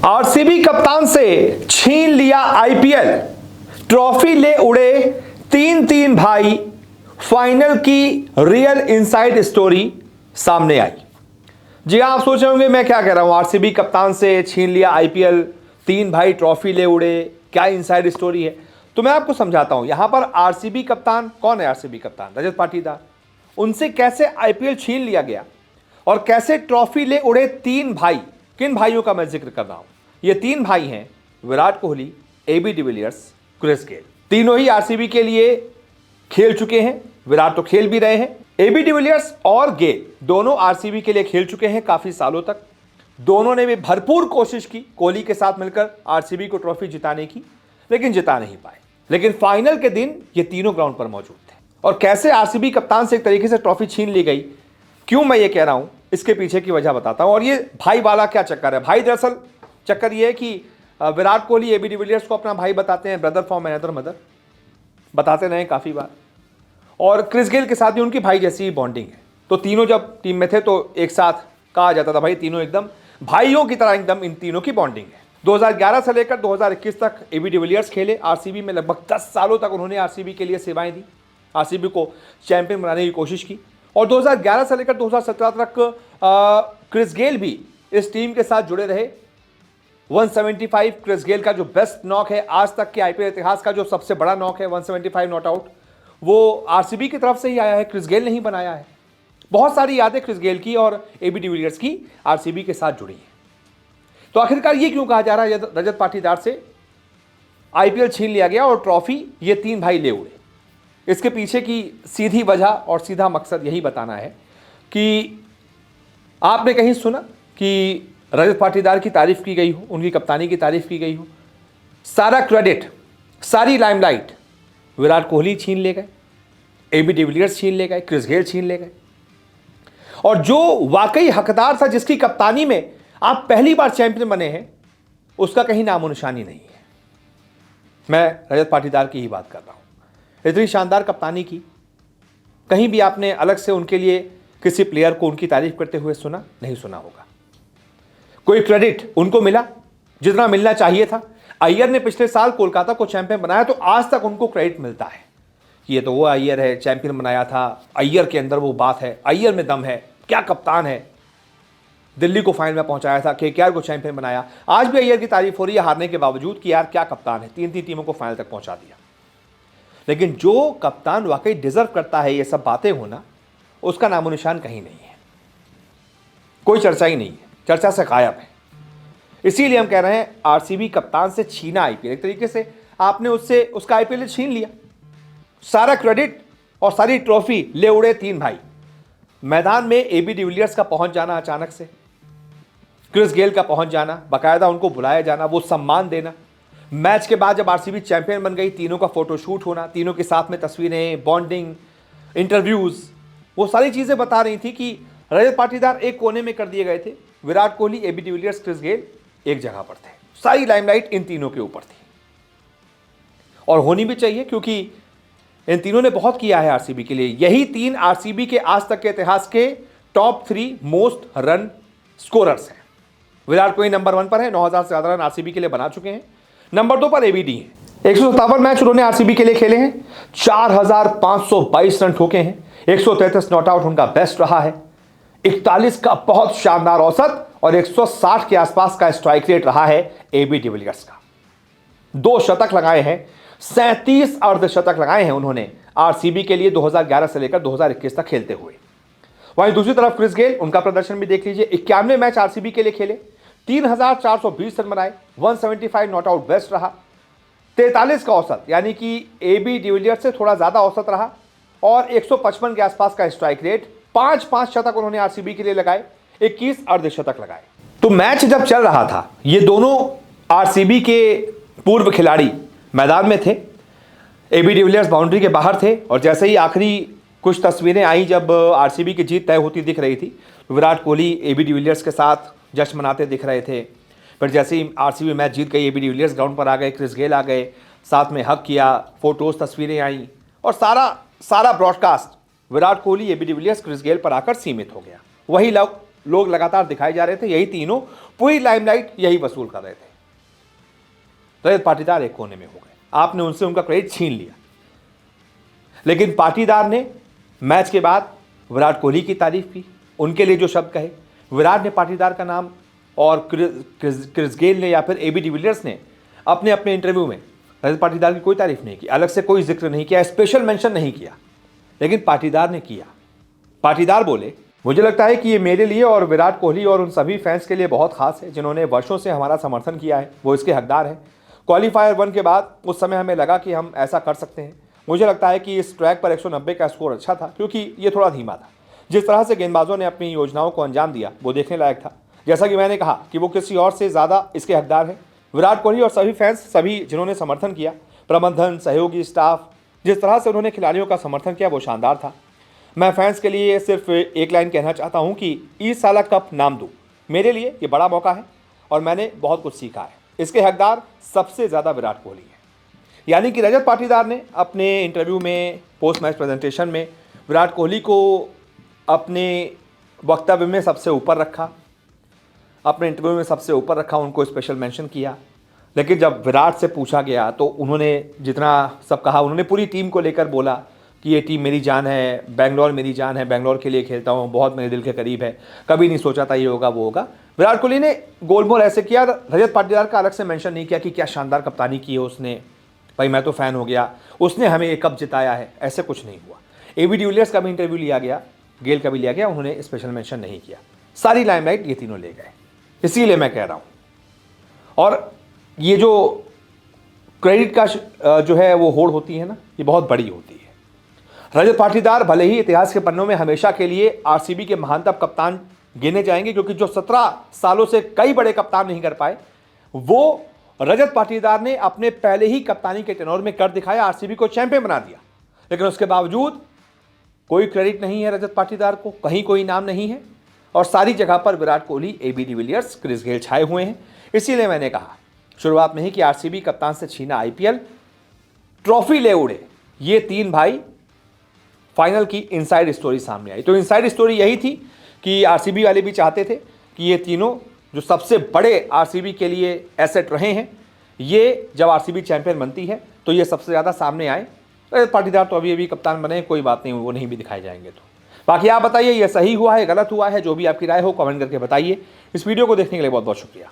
RCB कप्तान से छीन लिया आईपीएल, ट्रॉफी ले उड़े तीन तीन भाई, फाइनल की रियल इनसाइड स्टोरी सामने आई। जी आप सोच रहे होंगे मैं क्या कह रहा हूं, आरसीबी कप्तान से छीन लिया आईपीएल, तीन भाई ट्रॉफी ले उड़े, क्या इनसाइड स्टोरी है। तो मैं आपको समझाता हूं। यहां पर आरसीबी कप्तान कौन है? आरसीबी कप्तान रजत पाटीदार। उनसे कैसे आईपीएल छीन लिया गया और कैसे ट्रॉफी ले उड़े तीन भाई। किन भाइयों का मैं जिक्र कर रहा हूं? ये तीन भाई हैं Virat Kohli, AB de Villiers, Chris Gayle. तीनों ही आरसीबी के लिए खेल चुके हैं। विराट तो खेल भी रहे हैं। एबी डिविलियर्स और गेल दोनों आरसीबी के लिए खेल चुके हैं काफी सालों तक। दोनों ने भी भरपूर कोशिश की कोहली के साथ मिलकर आरसीबी को ट्रॉफी जिताने की, लेकिन जिता नहीं पाए। लेकिन फाइनल के दिन ये तीनों ग्राउंड पर मौजूद थे। और कैसे आरसीबी कप्तान से एक तरीके से ट्रॉफी छीन ली गई, क्यों मैं ये कह रहा हूं, इसके पीछे की वजह बताता हूं। और ये भाई वाला क्या चक्कर है? भाई दरअसल चक्कर ये है कि विराट कोहली एबी डिविलियर्स को अपना भाई बताते हैं, ब्रदर फ्रॉम अनदर मदर बताते रहे काफी बार। और क्रिस गेल के साथ भी उनकी भाई जैसी बॉन्डिंग है। तो तीनों जब टीम में थे तो एक साथ कहा जाता था भाई तीनों एकदम भाइयों की तरह, एकदम इन तीनों की बॉन्डिंग है। 2011 से लेकर 2021 तक एबी डिविलियर्स खेले आरसीबी में। लगभग 10 सालों तक उन्होंने आरसीबी के लिए सेवाएं दी, आरसीबी को चैंपियन बनाने की कोशिश की। और 2011 से लेकर 2017 तक क्रिस गेल भी इस टीम के साथ जुड़े रहे। 175 क्रिस गेल का जो बेस्ट नॉक है आज तक के आईपीएल इतिहास का, जो सबसे बड़ा नॉक है 175 नॉट आउट, वो आरसीबी की तरफ से ही आया है, क्रिस गेल ने ही बनाया है। बहुत सारी यादें क्रिस गेल की और एबी डिविलियर्स की आरसीबी के साथ जुड़ी हैं। तो आखिरकार ये क्यों कहा जा रहा है रजत पाटीदार से आईपीएल छीन लिया गया और ट्रॉफी ये तीन भाई ले उड़े? इसके पीछे की सीधी वजह और सीधा मकसद यही बताना है कि आपने कहीं सुना कि रजत पाटीदार की तारीफ की गई हो, उनकी कप्तानी की तारीफ की गई हो? सारा क्रेडिट, सारी लाइमलाइट विराट कोहली छीन ले गए, एबी डिविलियर्स छीन ले गए, क्रिस गेल छीन ले गए। और जो वाकई हकदार था, जिसकी कप्तानी में आप पहली बार चैंपियन बने हैं, उसका कहीं नामो निशानी नहीं है। मैं रजत पाटीदार की ही बात कर रहा हूं। इतनी शानदार कप्तानी की, कहीं भी आपने अलग से उनके लिए किसी प्लेयर को उनकी तारीफ करते हुए सुना? नहीं सुना होगा। कोई क्रेडिट उनको मिला जितना मिलना चाहिए था? अय्यर ने पिछले साल कोलकाता को चैंपियन बनाया, तो आज तक उनको क्रेडिट मिलता है कि ये तो वो अय्यर है, चैंपियन बनाया था, अय्यर के अंदर वो बात है, अय्यर में दम है, क्या कप्तान है, दिल्ली को फाइनल में पहुंचाया था, केकेआर को चैंपियन बनाया। आज भी अय्यर की तारीफ हो रही है हारने के बावजूद कि यार क्या कप्तान है, तीन तीन टीमों को फाइनल तक पहुंचा दिया। लेकिन जो कप्तान वाकई डिजर्व करता है ये सब बातें होना, उसका नामो निशान कहीं नहीं है, कोई चर्चा ही नहीं है, चर्चा से गायब है। इसीलिए हम कह रहे हैं आरसीबी कप्तान से छीना आईपीएल, एक तरीके से आपने उससे उसका आईपीएल छीन लिया। सारा क्रेडिट और सारी ट्रॉफी ले उड़े तीन भाई। मैदान में एबी डिविलियर्स का पहुंच जाना अचानक से, क्रिस गेल का पहुंच जाना, बाकायदा उनको बुलाया जाना, वो सम्मान देना। मैच के बाद जब आरसीबी चैंपियन बन गई, तीनों का फोटोशूट होना, तीनों के साथ में तस्वीरें, बॉन्डिंग, इंटरव्यूज, वो सारी चीजें बता रही थी कि रजत पाटीदार एक कोने में कर दिए गए थे, Virat Kohli, AB de Villiers, Chris Gayle एक जगह पर थे। सारी लाइमलाइट इन तीनों के ऊपर थी और होनी भी चाहिए, क्योंकि इन तीनों ने बहुत किया है आरसीबी के लिए। यही तीन आरसीबी के आज तक के इतिहास के टॉप 3 मोस्ट रन स्कोरर्स हैं। विराट कोहली नंबर 1 पर है, 9000 से ज्यादा रन आरसीबी के लिए बना चुके हैं। नंबर 2 पर एबीडी है, 157 मैच उन्होंने आरसीबी के लिए खेले हैं, 4522 रन ठोके हैं, 133 नॉट आउट उनका बेस्ट रहा है, 41 का बहुत शानदार औसत और 160 के आसपास का स्ट्राइक रेट रहा है एबी डिविलियर्स का। 2 शतक लगाए हैं, 37 अर्धशतक लगाए हैं उन्होंने आरसीबी के लिए 2011 से लेकर 2021 तक खेलते हुए। वहीं दूसरी तरफ क्रिस गेल, उनका प्रदर्शन भी देख लीजिए। 91 मैच आरसीबी के लिए खेले, 3420 रन बनाए, 175 नॉट आउट बेस्ट रहा, 43 का औसत, यानी कि एबी डिविलियर्स से थोड़ा ज्यादा औसत रहा, और 155 के आसपास का स्ट्राइक रेट। 5 शतक उन्होंने आरसीबी के लिए लगाए, 21 अर्धशतक लगाए। तो मैच जब चल रहा था, ये दोनों आरसीबी के पूर्व खिलाड़ी मैदान में थे, एबी डिविलियर्स बाउंड्री के बाहर थे। और जैसे ही आखिरी कुछ तस्वीरें आई जब आरसीबी की जीत तय होती दिख रही थी, विराट कोहली एबी डिविलियर्स के साथ जश्न मनाते दिख रहे थे। फिर जैसे ही आरसीबी मैच जीत गई, एबी डिविलियर्स ग्राउंड पर आ गए, क्रिस गेल आ गए, साथ में हग किया, फोटोज, तस्वीरें आई, और सारा broadcast Virat Kohli, AB de Villiers, Chris Gayle पर आकर सीमित हो गया। वही लोग लोग लगातार दिखाए जा रहे थे, यही तीनों पूरी लाइमलाइट यही वसूल कर रहे थे। रजत पाटीदार एक कोने में हो गए, आपने उनसे उनका क्रेडिट छीन लिया। लेकिन पाटीदार ने मैच के बाद विराट कोहली की तारीफ की, उनके लिए जो शब्द कहे, विराट ने पाटीदार का नाम और क्रिस गेल ने या फिर एबी डिविलियर्स ने अपने अपने इंटरव्यू में रजत पाटीदार की कोई तारीफ नहीं की, अलग से कोई जिक्र नहीं किया, स्पेशल मेंशन नहीं किया। लेकिन पाटीदार ने किया। पाटीदार बोले, मुझे लगता है कि ये मेरे लिए और विराट कोहली और उन सभी फैंस के लिए बहुत खास है जिन्होंने वर्षों से हमारा समर्थन किया है, वो इसके हकदार हैं। क्वालीफायर 1 के बाद उस समय हमें लगा कि हम ऐसा कर सकते हैं। मुझे लगता है कि इस ट्रैक पर 190 का स्कोर अच्छा था क्योंकि ये थोड़ा धीमा था। जिस तरह से गेंदबाजों ने अपनी योजनाओं को अंजाम दिया वो देखने लायक था। जैसा कि मैंने कहा कि वो किसी और से ज़्यादा इसके हकदार हैं। विराट कोहली और सभी फैंस, सभी जिन्होंने समर्थन किया, प्रबंधन, सहयोगी, स्टाफ, जिस तरह से उन्होंने खिलाड़ियों का समर्थन किया वो शानदार था। मैं फैंस के लिए सिर्फ एक लाइन कहना चाहता हूँ कि इस साल कप नाम दूँ, मेरे लिए ये बड़ा मौका है और मैंने बहुत कुछ सीखा है। इसके हकदार सबसे ज़्यादा विराट कोहली है। यानी कि रजत पाटीदार ने अपने इंटरव्यू में, पोस्ट मैच प्रेजेंटेशन में विराट कोहली को अपने वक्तव्य में सबसे ऊपर रखा, अपने इंटरव्यू में सबसे ऊपर रखा, उनको स्पेशल मेंशन किया। लेकिन जब विराट से पूछा गया तो उन्होंने जितना सब कहा, उन्होंने पूरी टीम को लेकर बोला कि ये टीम मेरी जान है, बेंगलोर मेरी जान है, बेंगलोर के लिए खेलता हूँ, बहुत मेरे दिल के करीब है, कभी नहीं सोचा था ये होगा वो होगा। विराट कोहली ने गोलमोल ऐसे किया, रजत पाटीदार का अलग से मेंशन नहीं किया कि क्या शानदार कप्तानी की है उसने, भाई मैं तो फ़ैन हो गया, उसने हमें एक कप जिताया है, ऐसे कुछ नहीं हुआ। एबी डिविलियर्स का भी इंटरव्यू लिया गया, गेल का भी लिया गया, उन्होंने स्पेशल मेंशन नहीं किया। सारी लाइमलाइट ये तीनों ले गए, इसीलिए मैं कह रहा हूँ। और ये जो क्रेडिट का जो है वो होड़ होती है ना, ये बहुत बड़ी होती है। रजत पाटीदार भले ही इतिहास के पन्नों में हमेशा के लिए आरसीबी के महानतम कप्तान गिने जाएंगे, क्योंकि जो 17 सालों से कई बड़े कप्तान नहीं कर पाए वो रजत पाटीदार ने अपने पहले ही कप्तानी के टेनोर में कर दिखाया, आरसीबी को चैंपियन बना दिया। लेकिन उसके बावजूद कोई क्रेडिट नहीं है रजत पाटीदार को, कहीं कोई नाम नहीं है, और सारी जगह पर Virat Kohli, AB de Villiers, Chris Gayle छाए हुए हैं। इसीलिए मैंने कहा शुरुआत में ही कि आरसीबी कप्तान से छीना आईपीएल, ट्रॉफी ले उड़े ये तीन भाई, फाइनल की इनसाइड स्टोरी सामने आई। तो इनसाइड स्टोरी यही थी कि आरसीबी वाले भी चाहते थे कि ये तीनों जो सबसे बड़े आरसीबी के लिए एसेट रहे हैं, ये जब आरसीबी चैंपियन बनती है तो ये सबसे ज़्यादा सामने आए। पाटीदार तो अभी कप्तान बने, कोई बात नहीं, वो नहीं भी दिखाए जाएंगे। तो बाकी आप बताइए ये सही हुआ है, गलत हुआ है, जो भी आपकी राय हो कमेंट करके बताइए। इस वीडियो को देखने के लिए बहुत बहुत शुक्रिया।